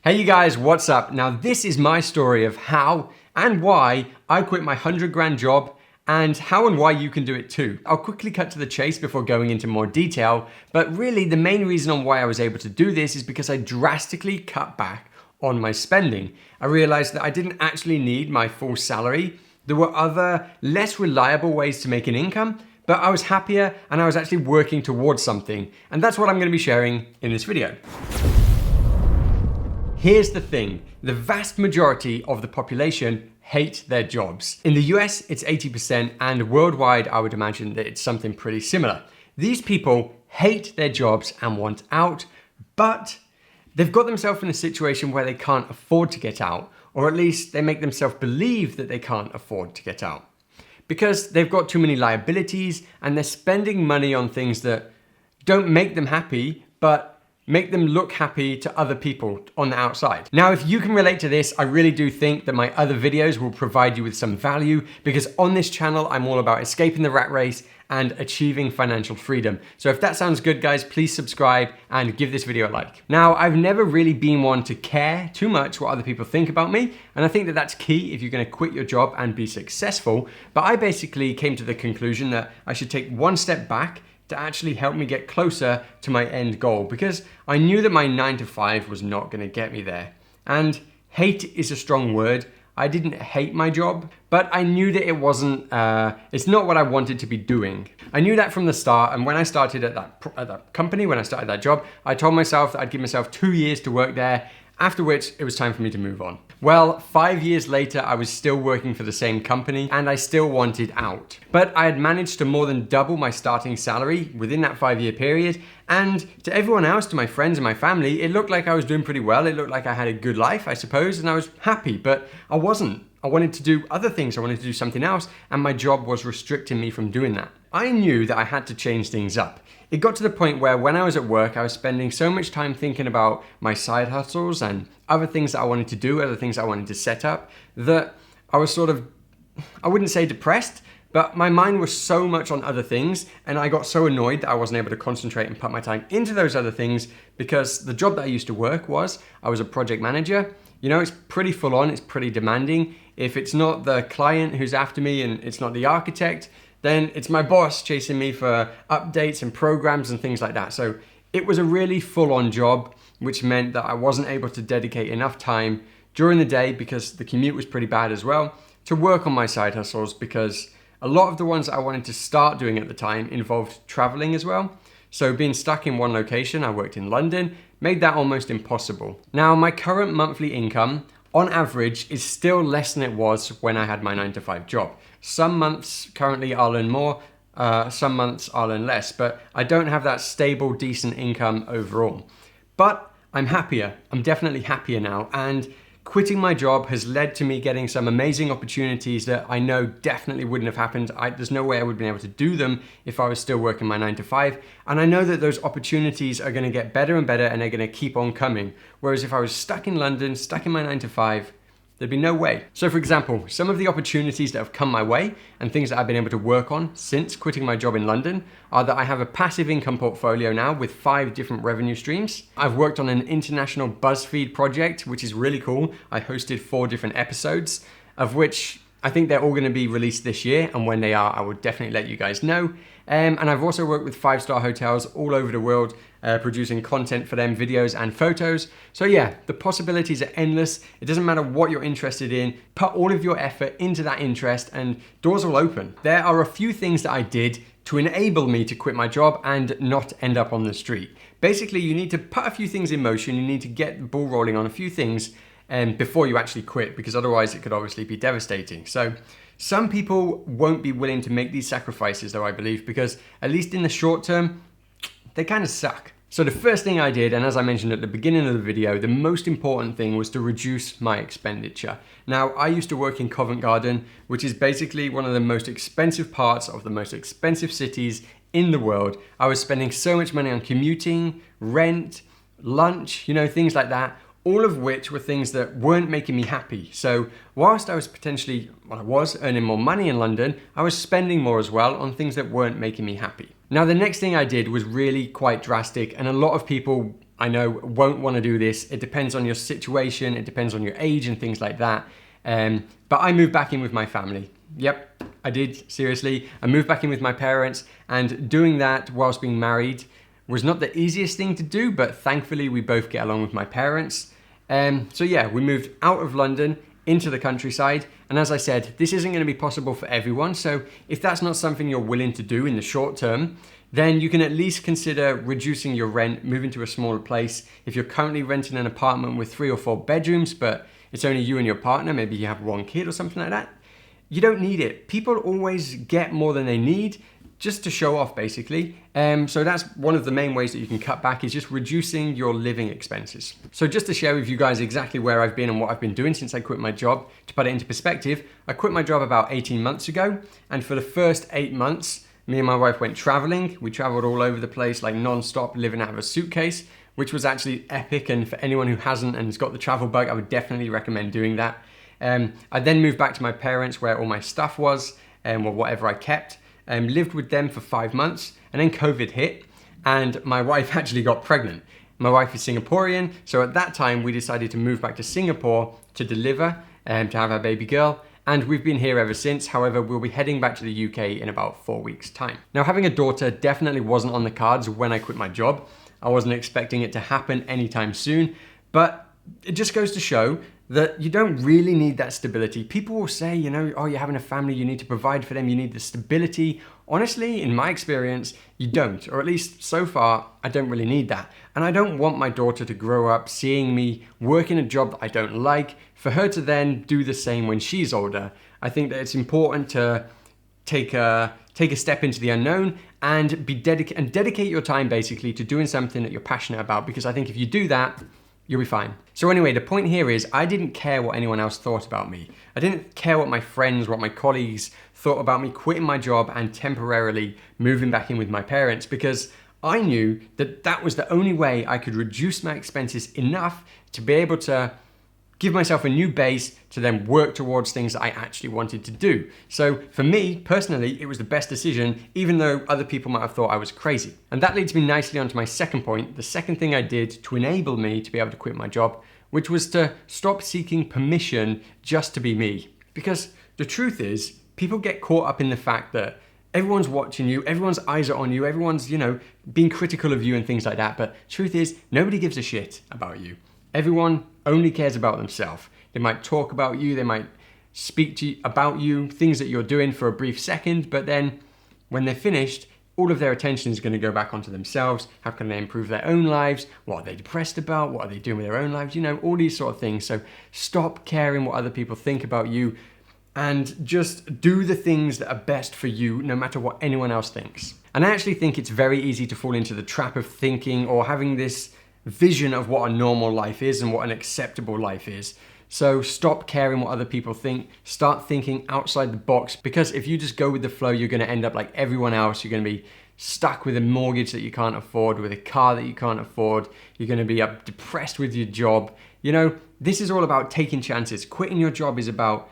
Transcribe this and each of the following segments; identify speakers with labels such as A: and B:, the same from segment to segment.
A: Hey you guys, what's up? Now this is my story of how and why I quit my 100 grand job and how and why you can do it too. I'll quickly cut to the chase before going into more detail, but really the main reason on why I was able to do this is because I drastically cut back on my spending. I realized that I didn't actually need my full salary. There were other less reliable ways to make an income, but I was happier and I was actually working towards something. And that's what I'm gonna be sharing in this video. Here's the thing, the vast majority of the population hate their jobs. In the US, it's 80%, and worldwide, I would imagine that it's something pretty similar. These people hate their jobs and want out, but they've got themselves in a situation where they can't afford to get out, or at least they make themselves believe that they can't afford to get out. Because they've got too many liabilities and they're spending money on things that don't make them happy, but make them look happy to other people on the outside. Now, if you can relate to this, I really do think that my other videos will provide you with some value, because on this channel, I'm all about escaping the rat race and achieving financial freedom. So if that sounds good, guys, please subscribe and give this video a like. Now, I've never really been one to care too much what other people think about me, and I think that that's key if you're gonna quit your job and be successful. But I basically came to the conclusion that I should take one step back to actually help me get closer to my end goal, because I knew that my 9 to 5 was not gonna get me there. And hate is a strong word. I didn't hate my job, but I knew that it wasn't, it's not what I wanted to be doing. I knew that from the start, and when I started at that company, when I started that job, I told myself that I'd give myself 2 years to work there, after which it was time for me to move on. Well, 5 years later, I was still working for the same company and I still wanted out. But I had managed to more than double my starting salary within that 5-year period. And to everyone else, to my friends and my family, it looked like I was doing pretty well. It looked like I had a good life, I suppose, and I was happy, but I wasn't. I wanted to do other things. I wanted to do something else, and my job was restricting me from doing that. I knew that I had to change things up. It got to the point where when I was at work, I was spending so much time thinking about my side hustles and other things that I wanted to do, other things I wanted to set up, that I was sort of, I wouldn't say depressed, but my mind was so much on other things, and I got so annoyed that I wasn't able to concentrate and put my time into those other things, because the job that I used to work was, I was a project manager. You know, it's pretty full on, it's pretty demanding. If it's not the client who's after me and it's not the architect, then it's my boss chasing me for updates and programs and things like that. So it was a really full-on job, which meant that I wasn't able to dedicate enough time during the day, because the commute was pretty bad as well, to work on my side hustles, because a lot of the ones I wanted to start doing at the time involved traveling as well. So being stuck in one location, I worked in London, made that almost impossible. Now, my current monthly income, on average, is still less than it was when I had my 9 to 5 job. Some months currently I'll earn more, some months I'll earn less, but I don't have that stable, decent income overall. But I'm happier, I'm definitely happier now, and quitting my job has led to me getting some amazing opportunities that I know definitely wouldn't have happened. There's no way I would have been able to do them if I was still working my 9 to 5. And I know that those opportunities are gonna get better and better, and they're gonna keep on coming. Whereas if I was stuck in London, stuck in my 9 to 5, there'd be no way. So for example, some of the opportunities that have come my way and things that I've been able to work on since quitting my job in London are that I have a passive income portfolio now with 5 different revenue streams. I've worked on an international BuzzFeed project, which is really cool. I hosted 4 different episodes, of which I think they're all gonna be released this year, and when they are, I will definitely let you guys know. And I've also worked with 5-star hotels all over the world, producing content for them, videos and photos. So yeah, the possibilities are endless. It doesn't matter what you're interested in, put all of your effort into that interest and doors will open. There are a few things that I did to enable me to quit my job and not end up on the street. Basically, you need to put a few things in motion. You need to get the ball rolling on a few things before you actually quit, because otherwise it could obviously be devastating. So some people won't be willing to make these sacrifices though, I believe, because at least in the short term, they kind of suck. So the first thing I did, and as I mentioned at the beginning of the video, the most important thing was to reduce my expenditure. Now, I used to work in Covent Garden, which is basically one of the most expensive parts of the most expensive cities in the world. I was spending so much money on commuting, rent, lunch, you know, things like that, all of which were things that weren't making me happy. So whilst I was earning more money in London, I was spending more as well on things that weren't making me happy. Now, the next thing I did was really quite drastic, and a lot of people I know won't want to do this. It depends on your situation, it depends on your age and things like that. But I moved back in with my family. Yep, I did, seriously. I moved back in with my parents, and doing that whilst being married was not the easiest thing to do, but thankfully we both get along with my parents. So yeah, we moved out of London into the countryside. And as I said, this isn't going to be possible for everyone. So if that's not something you're willing to do in the short term, then you can at least consider reducing your rent, moving to a smaller place. If you're currently renting an apartment with 3 or 4 bedrooms, but it's only you and your partner, maybe you have 1 kid or something like that, you don't need it. People always get more than they need just to show off, basically. So that's one of the main ways that you can cut back, is just reducing your living expenses. So just to share with you guys exactly where I've been and what I've been doing since I quit my job, to put it into perspective, I quit my job about 18 months ago. And for the first 8 months, me and my wife went traveling. We traveled all over the place, like non-stop, living out of a suitcase, which was actually epic. And for anyone who hasn't and has got the travel bug, I would definitely recommend doing that. I then moved back to my parents where all my stuff was, or whatever I kept. Lived with them for 5 months, and then COVID hit, and my wife actually got pregnant. My wife is Singaporean, so at that time we decided to move back to Singapore to deliver, to have our baby girl. And we've been here ever since. However, we'll be heading back to the UK in about 4 weeks' time. Now, having a daughter definitely wasn't on the cards when I quit my job. I wasn't expecting it to happen anytime soon, but it just goes to show that you don't really need that stability. People will say, you know, oh, you're having a family, you need to provide for them, you need the stability. Honestly, in my experience, you don't, or at least so far, I don't really need that. And I don't want my daughter to grow up seeing me work in a job that I don't like, for her to then do the same when she's older. I think that it's important to take a step into the unknown and dedicate your time basically to doing something that you're passionate about, because I think if you do that, you'll be fine. So anyway, the point here is I didn't care what anyone else thought about me. I didn't care what my friends, what my colleagues thought about me quitting my job and temporarily moving back in with my parents, because I knew that that was the only way I could reduce my expenses enough to be able to give myself a new base to then work towards things that I actually wanted to do. So for me, personally, it was the best decision, even though other people might have thought I was crazy. And that leads me nicely onto my second point, the second thing I did to enable me to be able to quit my job, which was to stop seeking permission just to be me. Because the truth is, people get caught up in the fact that everyone's watching you, everyone's eyes are on you, everyone's, being critical of you and things like that. But truth is, nobody gives a shit about you. Everyone only cares about themselves. They might talk about you, they might speak to you about you, things that you're doing for a brief second, but then when they're finished, all of their attention is going to go back onto themselves. How can they improve their own lives? What are they depressed about? What are they doing with their own lives? All these sort of things. So stop caring what other people think about you and just do the things that are best for you, no matter what anyone else thinks. And I actually think it's very easy to fall into the trap of thinking or having this vision of what a normal life is and what an acceptable life is. So stop caring what other people think, start thinking outside the box, because if you just go with the flow, you're going to end up like everyone else. You're going to be stuck with a mortgage that you can't afford, with a car that you can't afford. You're going to be depressed with your job. This is all about taking chances. Quitting your job is about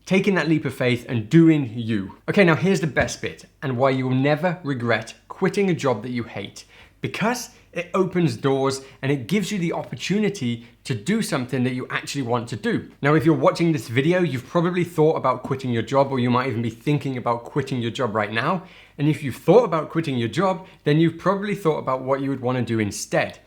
A: taking that leap of faith and doing you. Okay, now here's the best bit and why you will never regret quitting a job that you hate. Because it opens doors and it gives you the opportunity to do something that you actually want to do. Now, if you're watching this video, you've probably thought about quitting your job, or you might even be thinking about quitting your job right now. And if you've thought about quitting your job, then you've probably thought about what you would want to do instead.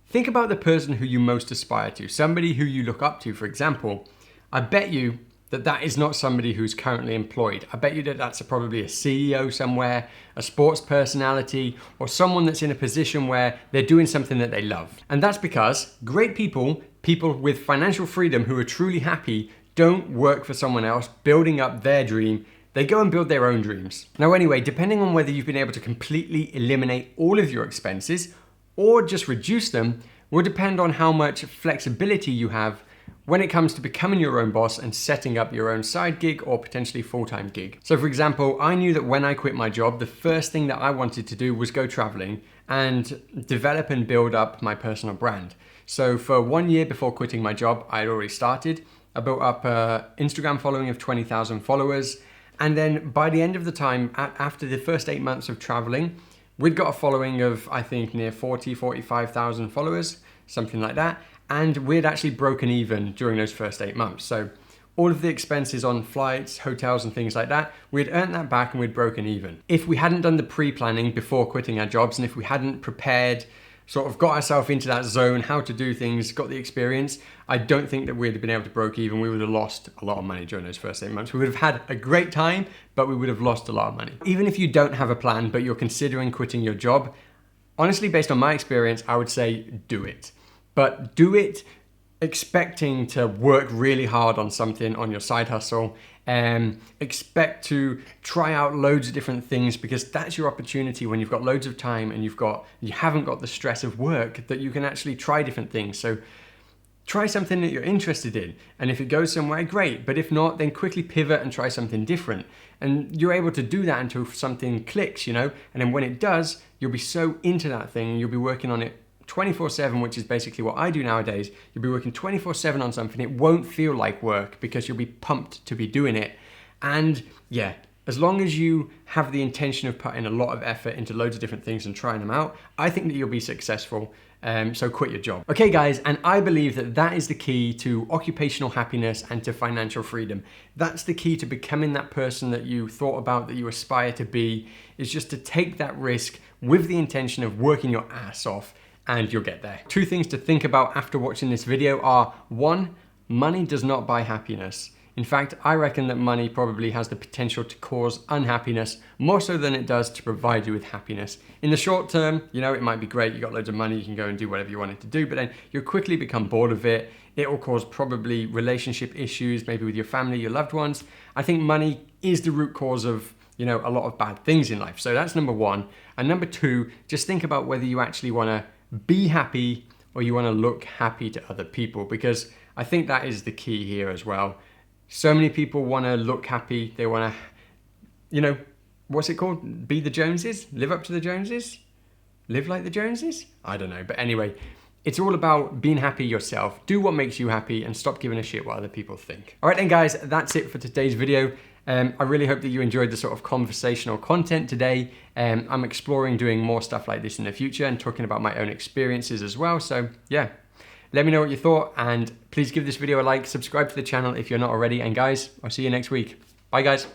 A: Think about the person who you most aspire to, somebody who you look up to, for example. I bet you that is not somebody who's currently employed. I bet you that that's probably a CEO somewhere, a sports personality, or someone that's in a position where they're doing something that they love. And that's because great people with financial freedom who are truly happy, don't work for someone else building up their dream. They go and build their own dreams. Now anyway, depending on whether you've been able to completely eliminate all of your expenses or just reduce them, will depend on how much flexibility you have when it comes to becoming your own boss and setting up your own side gig or potentially full-time gig. So for example, I knew that when I quit my job, the first thing that I wanted to do was go traveling and develop and build up my personal brand. So for 1 year before quitting my job, I had already started. I built up an Instagram following of 20,000 followers. And then by the end of the time, after the first 8 months of traveling, We'd got a following of, I think, near 45,000 followers, something like that. And we'd actually broken even during those first 8 months. So all of the expenses on flights, hotels and things like that, we'd earned that back and we'd broken even. If we hadn't done the pre-planning before quitting our jobs, and if we hadn't prepared, sort of got ourselves into that zone, how to do things, got the experience, I don't think that we'd have been able to break even. We would have lost a lot of money during those first 8 months. We would have had a great time, but we would have lost a lot of money. Even if you don't have a plan, but you're considering quitting your job, honestly, based on my experience, I would say do it. But do it expecting to work really hard on something, on your side hustle, and expect to try out loads of different things, because that's your opportunity when you've got loads of time and you haven't got the stress of work, that you can actually try different things. So try something that you're interested in, and if it goes somewhere, great, but if not, then quickly pivot and try something different. And you're able to do that until something clicks, and then when it does, you'll be so into that thing and you'll be working on it 24/7, which is basically what I do nowadays. You'll be working 24/7 on something. It won't feel like work because you'll be pumped to be doing it. And yeah, as long as you have the intention of putting a lot of effort into loads of different things and trying them out, I think that you'll be successful. So quit your job. Okay guys, and I believe that that is the key to occupational happiness and to financial freedom. That's the key to becoming that person that you thought about, that you aspire to be, is just to take that risk with the intention of working your ass off, and you'll get there. 2 things to think about after watching this video are: 1, money does not buy happiness. In fact, I reckon that money probably has the potential to cause unhappiness more so than it does to provide you with happiness. In the short term, it might be great, you got loads of money, you can go and do whatever you wanted to do, but then you'll quickly become bored of it. It will cause probably relationship issues, maybe with your family, your loved ones. I think money is the root cause of a lot of bad things in life. So that's number 1. And number 2, just think about whether you actually want to be happy or you want to look happy to other people, because I think that is the key here as well. So many people want to look happy. They want to, what's it called? Be the Joneses? Live up to the Joneses? Live like the Joneses? I don't know. But anyway, it's all about being happy yourself. Do what makes you happy and stop giving a shit what other people think. All right then guys, that's it for today's video. I really hope that you enjoyed the sort of conversational content today. I'm exploring doing more stuff like this in the future and talking about my own experiences as well. So yeah, let me know what you thought, and please give this video a like, subscribe to the channel if you're not already, and guys, I'll see you next week. Bye guys.